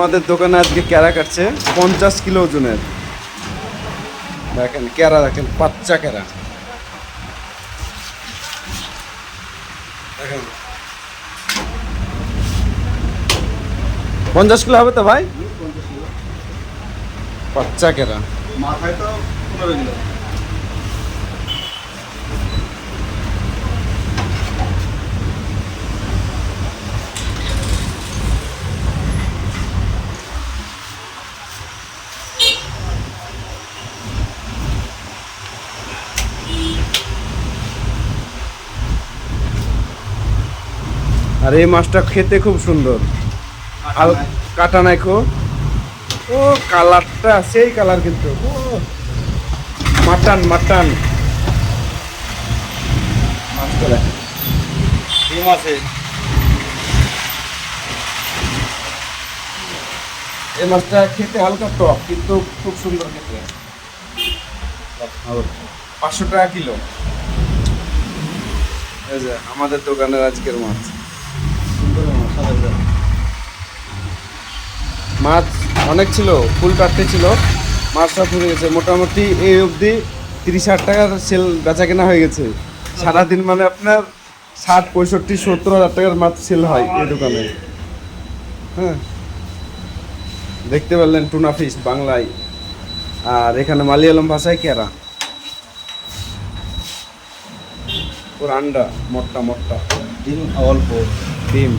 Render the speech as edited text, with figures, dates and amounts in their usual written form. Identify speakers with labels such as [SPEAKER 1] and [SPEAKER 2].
[SPEAKER 1] আমাদের দোকানে আজকে ক্যারা কাটছে 50 কিলো ওজনের। দেখেন ক্যারা, দেখেন বাচ্চা ক্যারা দেখেন 50 কিলো হবে তো ভাই? বাচ্চা ক্যারা
[SPEAKER 2] মাথায় তো 15 কিলো।
[SPEAKER 1] আর এই মাছটা খেতে খুব সুন্দর। আর কাটা নাই খো, ও কালারটা সেই কালার, কিন্তু ও মাটন মাটন মাছটা দেখেন।
[SPEAKER 2] ডিম আছে।
[SPEAKER 1] এই মাছটা খেতে হালকা টক, কিন্তু খুব সুন্দর খেতে। 500 টাকা কিলো। এই যে আমাদের দোকানের আজকের মাছ। মাছ অনেক ছিল, ফুল টাটতে ছিল, মাছটা ফুলে গেছে। মোটামুটি এই অবধি 30-60 টাকার সেল বেচা কেনা হয়ে গেছে সারাদিন। মানে আপনার 60-65-70 হাজার টাকার মাছ সেল হয় এই দোকানে। হ্যাঁ, দেখতে পারলেন টুনা ফিশ বাংলায়, আর এখানে মালিয়ালম ভাষায় ক্যারা। ওর আন্ডা মোট্টা মোট্টা,
[SPEAKER 2] ডিম অল্প।
[SPEAKER 1] ডিম